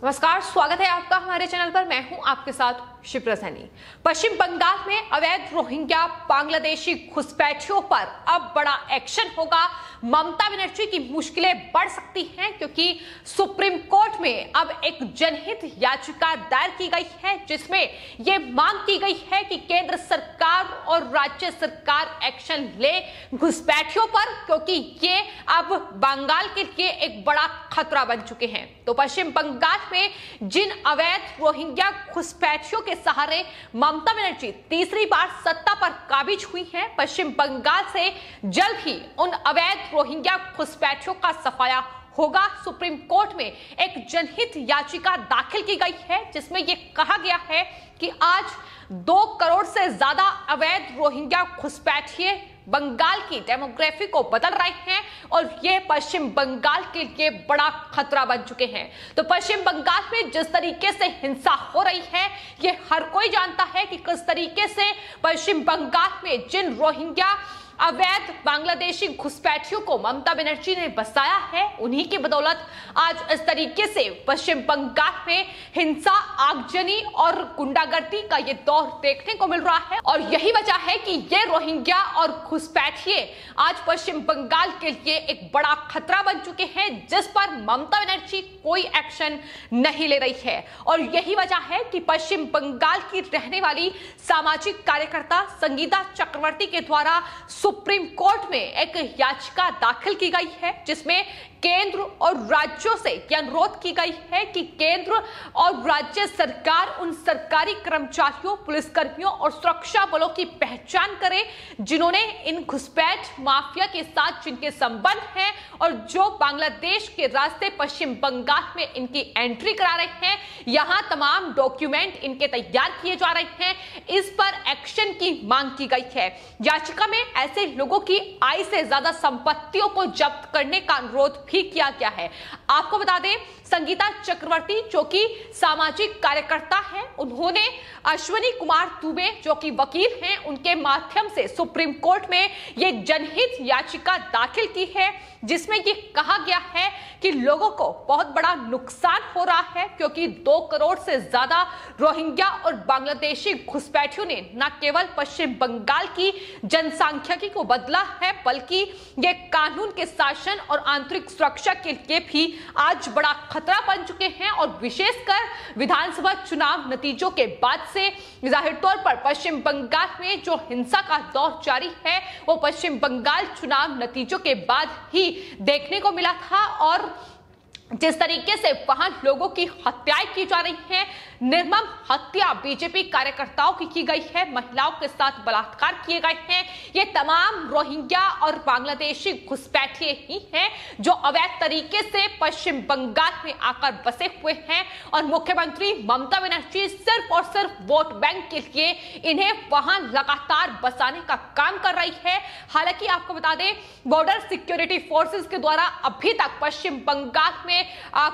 नमस्कार, स्वागत है आपका हमारे चैनल पर। मैं हूं आपके साथ शिप्रा सैनी। पश्चिम बंगाल में अवैध रोहिंग्या बांग्लादेशी घुसपैठियों पर अब बड़ा एक्शन होगा। ममता बनर्जी की मुश्किलें बढ़ सकती हैं क्योंकि सुप्रीम कोर्ट में अब एक जनहित याचिका दायर की गई है जिसमें यह मांग की गई है कि केंद्र सरकार और राज्य सरकार एक्शन ले घुसपैठियों पर, क्योंकि ये अब बंगाल के लिए एक बड़ा खतरा बन चुके हैं। तो पश्चिम बंगाल में जिन अवैध रोहिंग्या घुसपैठियों के सहारे ममता बनर्जी तीसरी बार सत्ता पर काबिज हुई हैं, पश्चिम बंगाल से जल्द ही उन अवैध रोहिंग्या घुसपैठियों का सफाया होगा। सुप्रीम कोर्ट में एक जनहित याचिका दाखिल की गई है जिसमें यह कहा गया है कि आज 2 करोड़ से ज्यादा अवैध रोहिंग्या घुसपैठिए बंगाल की डेमोग्राफी को बदल रहे हैं और ये पश्चिम बंगाल के लिए बड़ा खतरा बन चुके हैं। तो पश्चिम बंगाल में जिस तरीके से हिंसा हो रही है, ये हर कोई जानता है कि किस तरीके से पश्चिम बंगाल में जिन रोहिंग्या अवैध बांग्लादेशी घुसपैठियों को ममता बनर्जी ने बसाया है, उन्हीं की बदौलत आज इस तरीके से पश्चिम बंगाल में हिंसा, आगजनी और गुंडागर्दी का ये दौर देखने को मिल रहा है। और यही वजह है कि ये रोहिंग्या और घुसपैठिए आज पश्चिम बंगाल के लिए एक बड़ा खतरा बन चुके हैं जिस पर ममता बनर्जी कोई एक्शन नहीं ले रही है। और यही वजह है कि पश्चिम बंगाल की रहने वाली सामाजिक कार्यकर्ता संगीता चक्रवर्ती के द्वारा सुप्रीम कोर्ट में एक याचिका दाखिल की गई है जिसमें केंद्र और राज्यों से यह अनुरोध की गई है कि केंद्र और राज्य सरकार उन सरकारी कर्मचारियों, पुलिसकर्मियों और सुरक्षा बलों की पहचान करे जिन्होंने इन घुसपैठ माफिया के साथ जिनके संबंध हैं और जो बांग्लादेश के रास्ते पश्चिम बंगाल में इनकी एंट्री करा रहे हैं। यहां तमाम डॉक्यूमेंट इनके तैयार किए जा रहे हैं, इस पर एक्शन की मांग की गई है। याचिका में ऐसे लोगों की आय से ज्यादा संपत्तियों को जब्त करने का अनुरोध भी किया गया है। आपको बता दें, संगीता चक्रवर्ती जो कि सामाजिक कार्यकर्ता हैं, उन्होंने अश्विनी कुमार दुबे जो कि वकील हैं, उनके माध्यम से सुप्रीम कोर्ट में यह जनहित याचिका दाखिल की है जिसमें यह कहा गया है कि लोगों को बहुत बड़ा नुकसान हो रहा है क्योंकि 2 करोड़ से ज्यादा रोहिंग्या और बांग्लादेशी घुसपैठियों ने न केवल पश्चिम बंगाल की जनसांख्यिकी को बदला है बल्कि यह कानून के शासन और आंतरिक सुरक्षा के लिए भी आज बड़ा खतरा बन चुके हैं। और विशेषकर विधानसभा चुनाव नतीजों के बाद से जाहिर तौर पर पश्चिम बंगाल में जो हिंसा का दौर जारी है वो पश्चिम बंगाल चुनाव नतीजों के बाद ही देखने को मिला था। और जिस तरीके से वहां लोगों की हत्याएं की जा रही हैं, निर्मम हत्या बीजेपी कार्यकर्ताओं की गई है, महिलाओं के साथ बलात्कार किए गए हैं, ये तमाम रोहिंग्या और बांग्लादेशी घुसपैठिए ही हैं जो अवैध तरीके से पश्चिम बंगाल में आकर बसे हुए हैं। और मुख्यमंत्री ममता बनर्जी सिर्फ और सिर्फ वोट बैंक के लिए इन्हें वहां लगातार बसाने का काम कर रही है। हालांकि आपको बता दें, बॉर्डर सिक्योरिटी फोर्सेस के द्वारा अभी तक पश्चिम बंगाल में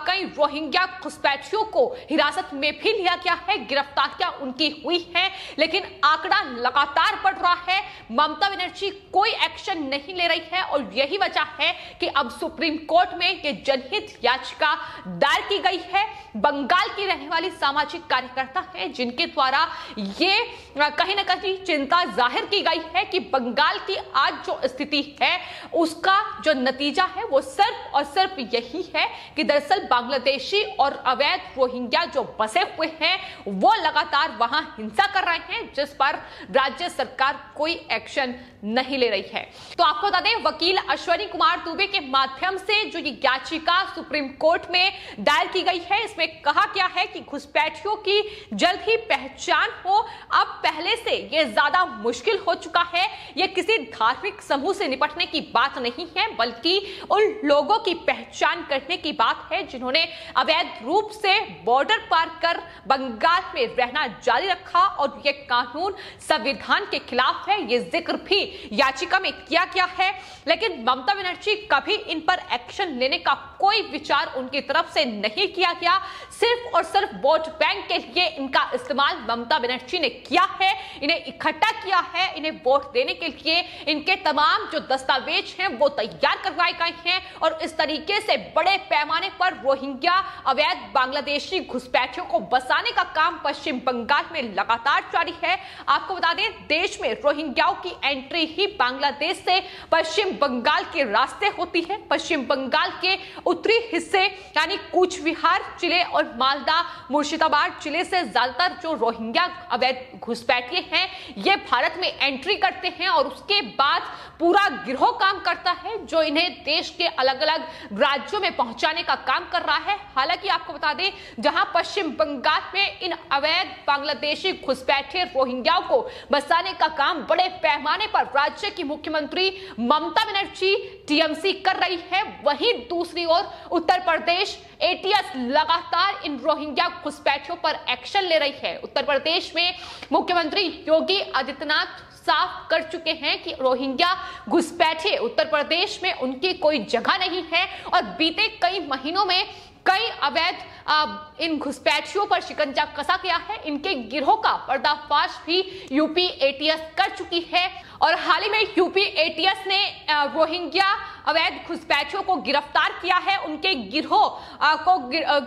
कई रोहिंग्या घुसपैठियों को हिरासत में भी लिया गया है, गिरफ्तारियां उनकी हुई हैं, लेकिन आंकड़ा लगातार बढ़ रहा है। ममता बनर्जी कोई एक्शन नहीं ले रही है और यही वजह है कि अब सुप्रीम कोर्ट में यह जनहित याचिका दायर की गई है। बंगाल की रहने वाली सामाजिक कार्यकर्ता है जिनके द्वारा ये कहीं ना कहीं चिंता जाहिर की गई है कि बंगाल की आज जो स्थिति है उसका जो नतीजा है वो सिर्फ और सिर्फ यही है कि दरअसल बांग्लादेशी और अवैध रोहिंग्या जो बसे हुए हैं वो लगातार वहां हिंसा कर रहे हैं जिस पर राज्य सरकार कोई एक्शन नहीं ले रही है। तो आपको बता दें, वकील अश्विनी कुमार दुबे के माध्यम से जो ये याचिका सुप्रीम कोर्ट में दायर की गई है, इसमें कहा गया है कि घुसपैठियों की जल्द ही पहचान हो। अब पहले से यह ज्यादा मुश्किल हो चुका है। यह किसी धार्मिक समूह से निपटने की बात नहीं है बल्कि उन लोगों की पहचान करने की बात है जिन्होंने अवैध रूप से बॉर्डर पार कर बंगाल में रहना जारी रखा और यह कानून संविधान के खिलाफ है। यह जिक्र भी याचिका में किया गया है, लेकिन ममता बनर्जी कभी इन पर एक्शन लेने का कोई विचार उनकी तरफ से नहीं किया गया। सिर्फ और सिर्फ वोट बैंक के लिए इनका इस्तेमाल ममता बनर्जी ने किया है, इन्हें इकट्ठा किया है, इन्हें वोट देने के लिए इनके तमाम जो दस्तावेज हैं वो तैयार करवाए गए हैं और इस तरीके से बड़े पैमाने पैमाने पर रोहिंग्या अवैध बांग्लादेशी घुसपैठियों को बसाने का काम पश्चिम बंगाल में लगातार जारी है। आपको बता दें, देश में रोहिंग्याओं की एंट्री ही बांग्लादेश से पश्चिम बंगाल के रास्ते होती है। पश्चिम बंगाल के उत्तरी हिस्से यानी कूच बिहार जिले और मालदा मुर्शिदाबाद जिले से ज्यादातर जो रोहिंग्या अवैध घुसपैठिए हैं ये भारत में एंट्री करते हैं और उसके बाद पूरा गिरोह काम करता है जो इन्हें देश के अलग अलग राज्यों में पहुंचाने का काम कर रहा है। हालांकि आपको बता दें, जहां पश्चिम बंगाल में इन अवैध बांग्लादेशी घुसपैठिए रोहिंग्याओं को बसाने का काम बड़े पैमाने पर राज्य की मुख्यमंत्री ममता बनर्जी टीएमसी कर रही है, वहीं दूसरी ओर उत्तर प्रदेश एटीएस लगातार इन रोहिंग्या घुसपैठियों पर एक्शन ले रही है। उत्तर प्रदेश में मुख्यमंत्री योगी आदित्यनाथ साफ कर चुके हैं कि रोहिंग्या घुसपैठिए उत्तर प्रदेश में उनकी कोई जगह नहीं है और बीते कई महीनों में कई अवैध इन घुसपैठियों पर शिकंजा कसा गया है। इनके गिरोह का पर्दाफाश भी यूपी एटीएस कर चुकी है और हाल ही में यूपी एटीएस ने रोहिंग्या अवैध घुसपैठियों को गिरफ्तार किया है। उनके गिरोह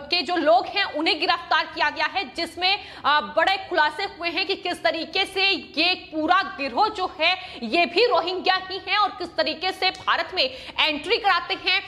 के जो लोग हैं उन्हें गिरफ्तार किया गया है, जिसमें बड़े खुलासे हुए हैं कि किस तरीके से ये पूरा गिरोह जो है ये भी रोहिंग्या ही है और किस तरीके से भारत में एंट्री कराते हैं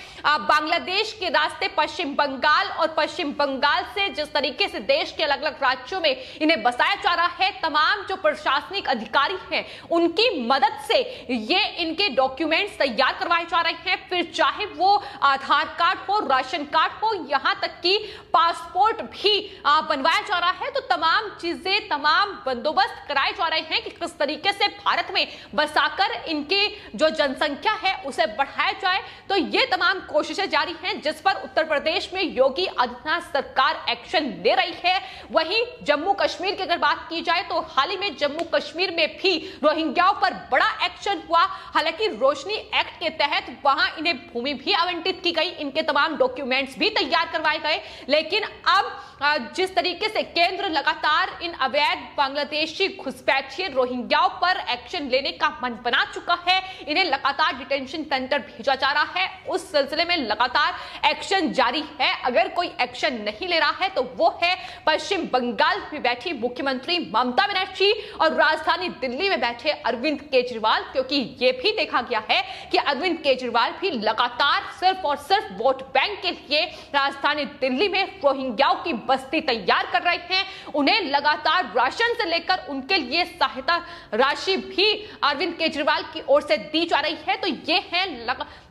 बांग्लादेश के रास्ते पश्चिम बंगाल और पश्चिम बंगाल से जिस तरीके से देश के अलग अलग राज्यों में इन्हें बसाया जा रहा है। तमाम जो प्रशासनिक अधिकारी हैं उनकी मदद से ये इनके डॉक्यूमेंट्स तैयार करवाए जा रहे हैं, फिर चाहे वो आधार कार्ड हो, राशन कार्ड हो, यहां तक कि पासपोर्ट भी बनवाया जा रहा है। तो तमाम चीजें, तमाम बंदोबस्त कराए जा रहे हैं कि किस तरीके से भारत में बसाकर इनकी जो जनसंख्या है उसे बढ़ाया जाए। तो ये तमाम कोशिशें जारी हैं जिस पर उत्तर प्रदेश में योगी आदित्यनाथ सरकार एक्शन ले रही है। वहीं जम्मू कश्मीर की अगर बात की जाए तो हाल ही में जम्मू कश्मीर में भी रोहिंग्याओं पर बड़ा एक्शन हुआ। हालांकि रोशनी एक्ट के तहत वहां इन्हें भूमि भी आवंटित की गई, इनके तमाम डॉक्यूमेंट्स भी तैयार करवाए गए। लेकिन अब जिस तरीके से केंद्र लगातार इन अवैध बांग्लादेशी घुसपैठिए रोहिंग्याओं पर एक्शन लेने का मन बना चुका है, इन्हें लगातार डिटेंशन सेंटर भेजा जा रहा है, उस सिलसिले में लगातार एक्शन जारी है। अगर कोई एक्शन नहीं ले रहा है तो वो है पश्चिम बंगाल में बैठी मुख्यमंत्री ममता बनर्जी और राजधानी दिल्ली में बैठे अरविंद केजरीवाल, क्योंकि ये भी देखा गया है कि अरविंद केजरीवाल भी लगातार सिर्फ और सिर्फ वोट बैंक के लिए राजधानी दिल्ली में रोहिंग्याओं की बस्ती तैयार कर रहे हैं। उन्हें लगातार राशन से लेकर उनके लिए सहायता राशि भी अरविंद केजरीवाल की ओर से दी जा रही है। तो ये है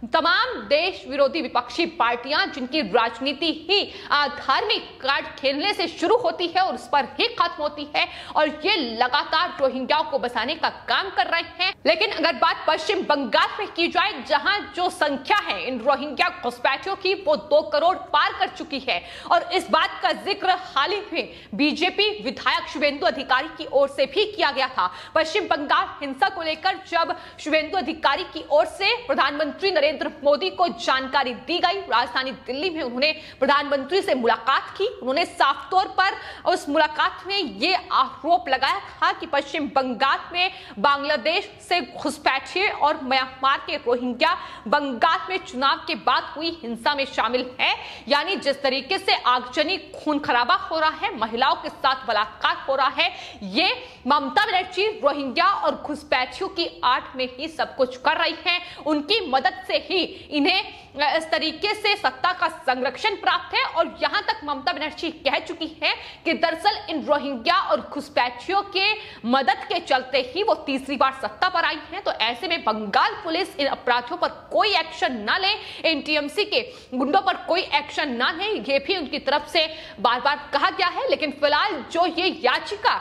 तमाम देश विरोधी विपक्षी पार्टियां जिनकी राजनीति ही धार्मिक कार्ड खेलने से शुरू होती है और उस पर ही खत्म होती है और ये लगातार रोहिंग्याओं को बसाने का काम कर रहे हैं। लेकिन अगर बात पश्चिम बंगाल में की जाए, जहां जो संख्या है इन रोहिंग्या घुसपैठियों की वो 2 करोड़ पार कर चुकी है और इस बात का जिक्र हाल ही में बीजेपी विधायक शुभेंदु अधिकारी की ओर से भी किया गया था। पश्चिम बंगाल हिंसा को लेकर जब शुभेंदु अधिकारी की ओर से प्रधानमंत्री नरेंद्र मोदी को जानकारी दी गई, राजधानी दिल्ली में उन्होंने प्रधानमंत्री से मुलाकात की। उन्होंने साफ तौर पर उस मुलाकात में यह आरोप लगाया था कि पश्चिम बंगाल में बांग्लादेश से घुसपैठिए और म्यांमार के रोहिंग्या बंगाल में चुनाव के बाद हुई हिंसा में शामिल है। यानी जिस तरीके से आगजनी, खून खराबा हो रहा है, महिलाओं के साथ बलात्कार हो रहा है, ये ममता बनर्जी रोहिंग्या और घुसपैठियों की आड़ में ही सब कुछ कर रही है। उनकी मदद से ही इन्हें इस तरीके से सत्ता का संरक्षण प्राप्त है और यहां तक ममता बनर्जी कह चुकी है कि दरअसल इन रोहिंग्या और घुसपैठियों के मदद के चलते ही वो तीसरी बार सत्ता पर आई है। तो ऐसे में बंगाल पुलिस इन अपराधियों पर कोई एक्शन ना ले, इन टीएमसी के गुंडों पर कोई एक्शन ना ले, ये भी उनकी तरफ से बार बार कहा गया है। लेकिन फिलहाल जो ये याचिका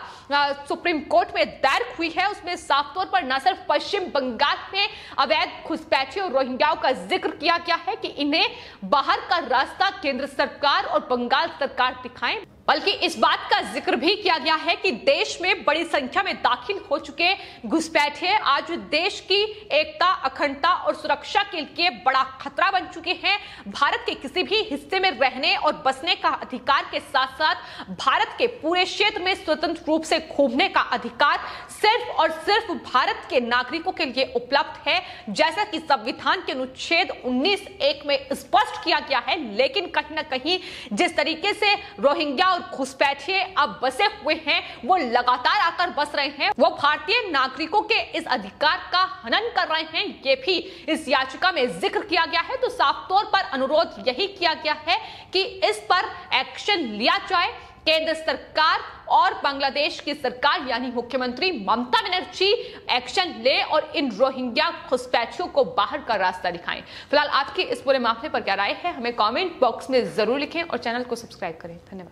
सुप्रीम कोर्ट में दायर हुई है उसमें साफ तौर पर न सिर्फ पश्चिम बंगाल में अवैध घुसपैठियों और रोहिंग्याओं का जिक्र किया गया है कि इन्हें बाहर का रास्ता केंद्र सरकार और बंगाल सरकार दिखाएं, बल्कि इस बात का जिक्र भी किया गया है कि देश में बड़ी संख्या में दाखिल हो चुके घुसपैठिए आज देश की एकता, अखंडता और सुरक्षा के लिए बड़ा खतरा बन चुके हैं। भारत के किसी भी हिस्से में रहने और बसने का अधिकार के साथ साथ भारत के पूरे क्षेत्र में स्वतंत्र रूप से घूमने का अधिकार सिर्फ और सिर्फ भारत के नागरिकों के लिए उपलब्ध है, जैसा कि संविधान के अनुच्छेद 19(1) में स्पष्ट किया गया है। लेकिन कहीं ना कहीं जिस तरीके से रोहिंग्या और घुसपैठिए अब बसे हुए हैं, वो लगातार आकर बस रहे हैं, वो भारतीय नागरिकों के इस अधिकार का हनन कर रहे हैं, ये भी इस याचिका में जिक्र किया गया है। तो साफ तौर पर अनुरोध यही किया गया है कि इस पर एक्शन लिया जाए। केंद्र सरकार और बांग्लादेश की सरकार यानी मुख्यमंत्री ममता बनर्जी एक्शन ले और इन रोहिंग्या घुसपैठियों को बाहर का रास्ता दिखाएं। फिलहाल आपकी इस पूरे मामले पर क्या राय है, हमें कमेंट बॉक्स में जरूर लिखें और चैनल को सब्सक्राइब करें। धन्यवाद।